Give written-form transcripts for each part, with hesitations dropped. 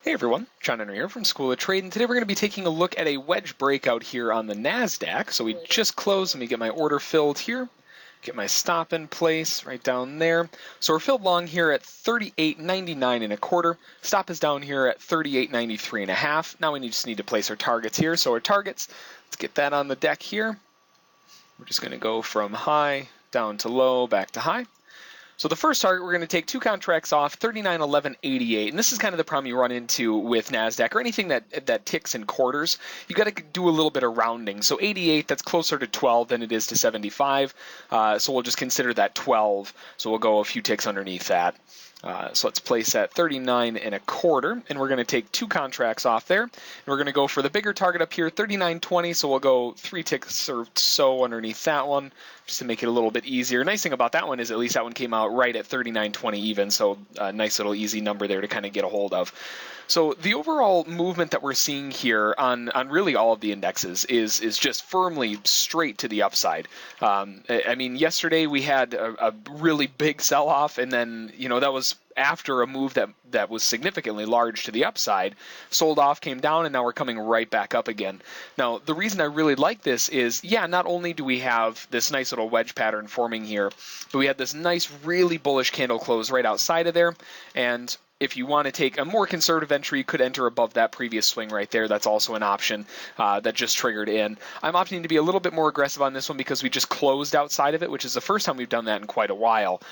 Hey everyone, John Henry here from School of Trade, and today we're going to be taking a look at a wedge breakout here on the Nasdaq. So we just closed. Let me get my order filled here, get my stop in place right down there. So we're filled long here at 38.99 and a quarter. Stop is down here at 38.93 and a half. Now we just need to place our targets here. So our targets, let's get that on the deck here. We're just going to go from high down to low, back to high. So the first target, we're going to take two contracts off, 39.1188, and this is kind of the problem you run into with NASDAQ or anything that ticks in quarters. You've got to do a little bit of rounding. So 88, that's closer to 12 than it is to 75, so we'll just consider that 12, so we'll go a few ticks underneath that. So let's place at 39 and a quarter, and we're going to take two contracts off there. And we're going to go for the bigger target up here, 39.20, so we'll go 3 ticks or so underneath that one, just to make it a little bit easier. Nice thing about that one is at least that one came out right at 39.20 even, so a nice little easy number there to kind of get a hold of. So the overall movement that we're seeing here on really all of the indexes is just firmly straight to the upside. I mean, yesterday we had a really big sell-off, and then, you know, that was after a move that was significantly large to the upside, sold off, came down, and now we're coming right back up again. Now, the reason I really like this is, yeah, not only do we have this nice little wedge pattern forming here, but we had this nice, really bullish candle close right outside of there, and if you want to take a more conservative entry, you could enter above that previous swing right there. That's also an option that just triggered in. I'm opting to be a little bit more aggressive on this one because we just closed outside of it, which is the first time we've done that in quite a while.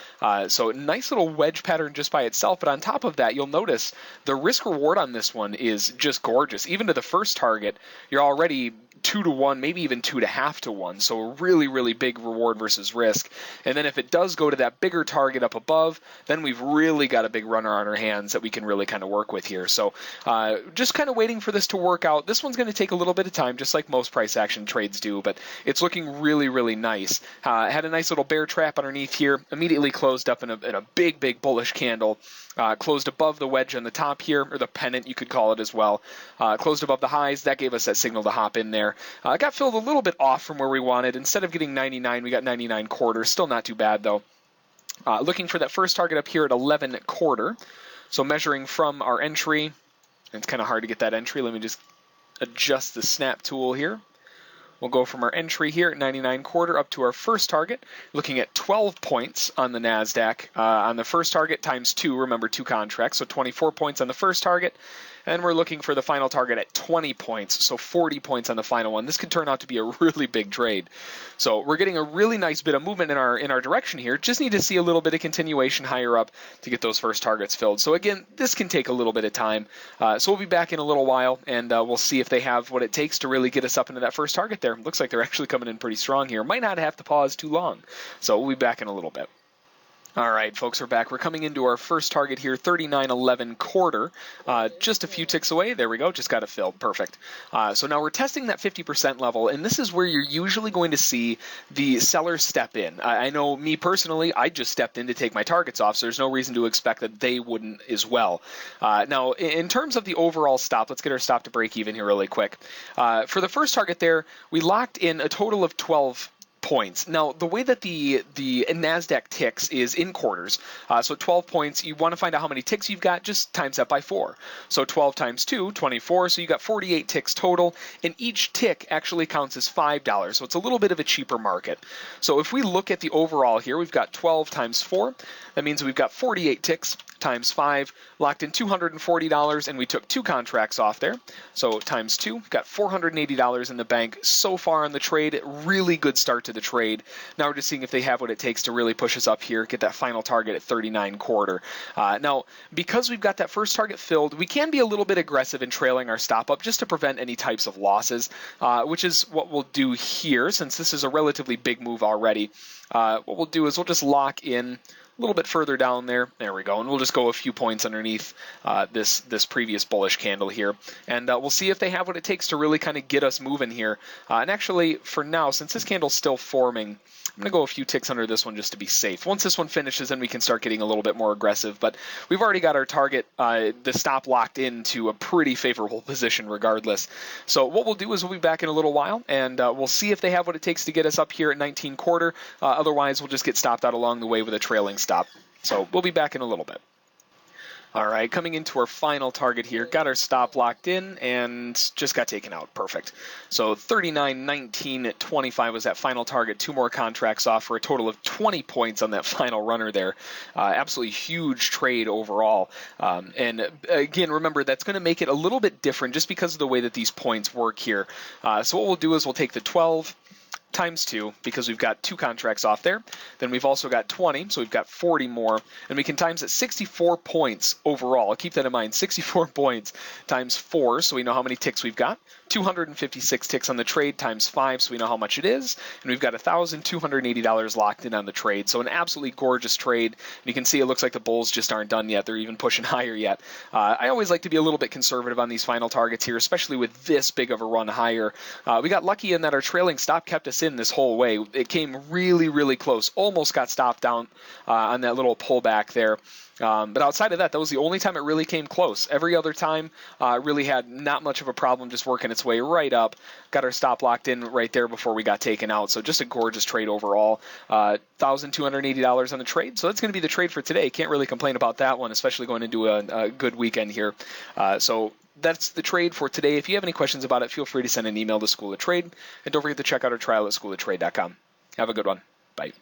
So nice little wedge pattern just by itself. But on top of that, you'll notice the risk reward on this one is just gorgeous. Even to the first target, you're already 2 to 1, maybe even 2.5 to 1. So a really, really big reward versus risk. And then if it does go to that bigger target up above, then we've really got a big runner on our hands that we can really kind of work with here. So just kind of waiting for this to work out. This one's going to take a little bit of time, just like most price action trades do, but it's looking really, really nice. Had a nice little bear trap underneath here, immediately closed up in a big, big bullish candle. Closed above the wedge on the top here, or the pennant you could call it as well. Closed above the highs. That gave us that signal to hop in there. Got filled a little bit off from where we wanted. Instead of getting 99, we got 99 quarters. Still not too bad though. Looking for that first target up here at 11 quarter. So measuring from our entry, it's kind of hard to get that entry. Let me just adjust the snap tool here. We'll go from our entry here at 99 quarter up to our first target, looking at 12 points on the NASDAQ. On the first target times 2, remember 2 contracts, so 24 points on the first target. And we're looking for the final target at 20 points, so 40 points on the final one. This could turn out to be a really big trade. So we're getting a really nice bit of movement in our direction here. Just need to see a little bit of continuation higher up to get those first targets filled. So again, this can take a little bit of time. So we'll be back in a little while, and we'll see if they have what it takes to really get us up into that first target there. Looks like they're actually coming in pretty strong here. Might not have to pause too long. So we'll be back in a little bit. All right, folks, we're back. We're coming into our first target here, 39.11 quarter. Just a few ticks away. There we go. Just got it filled. Perfect. So now we're testing that 50% level, and this is where you're usually going to see the sellers step in. I know me personally, I just stepped in to take my targets off, so there's no reason to expect that they wouldn't as well. Now, in terms of the overall stop, let's get our stop to break even here really quick. For the first target there, we locked in a total of 12 points. Now, the way that the NASDAQ ticks is in quarters. So 12 points, you want to find out how many ticks you've got, just times that by 4. So 12 times 2, 24, so you got 48 ticks total, and each tick actually counts as $5, so it's a little bit of a cheaper market. So if we look at the overall here, we've got 12 times 4. That means we've got 48 ticks times 5, locked in $240, and we took 2 contracts off there. So times 2, got $480 in the bank so far on the trade. Really good start to the trade. Now we're just seeing if they have what it takes to really push us up here, get that final target at 39 quarter. Now, because we've got that first target filled, we can be a little bit aggressive in trailing our stop up just to prevent any types of losses, which is what we'll do here since this is a relatively big move already. What we'll do is we'll just lock in a little bit further down there. There we go. And we'll just go a few points underneath this previous bullish candle here. And we'll see if they have what it takes to really kind of get us moving here. And actually, for now, since this candle's still forming, I'm going to go a few ticks under this one just to be safe. Once this one finishes, then we can start getting a little bit more aggressive. But we've already got our target, the stop locked into a pretty favorable position regardless. So what we'll do is we'll be back in a little while, and we'll see if they have what it takes to get us up here at 19 quarter. Otherwise, we'll just get stopped out along the way with a trailing stop. So we'll be back in a little bit. All right, coming into our final target here, got our stop locked in and just got taken out. Perfect. So 39.19.25 was that final target. 2 more contracts off for a total of 20 points on that final runner there. Absolutely huge trade overall. And again, remember, that's going to make it a little bit different just because of the way that these points work here. So what we'll do is we'll take the 12 times 2 because we've got 2 contracts off there. Then we've also got 20, so we've got 40 more, and we can times it 64 points overall. Keep that in mind, 64 points times 4, so we know how many ticks we've got. 256 ticks on the trade times 5, so we know how much it is, and we've got $1,280 locked in on the trade. So an absolutely gorgeous trade. And you can see it looks like the bulls just aren't done yet. They're even pushing higher yet. I always like to be a little bit conservative on these final targets here, especially with this big of a run higher. We got lucky in that our trailing stop kept us in this whole way. It came really, really close. Almost got stopped down on that little pullback there. But outside of that, that was the only time it really came close. Every other time really had not much of a problem, just working its way right up. Got our stop locked in right there before we got taken out. So just a gorgeous trade overall. $1,280 on the trade. So that's going to be the trade for today. Can't really complain about that one, especially going into a good weekend here. So that's the trade for today. If you have any questions about it, feel free to send an email to School of Trade. And don't forget to check out our trial at schooloftrade.com. Have a good one. Bye.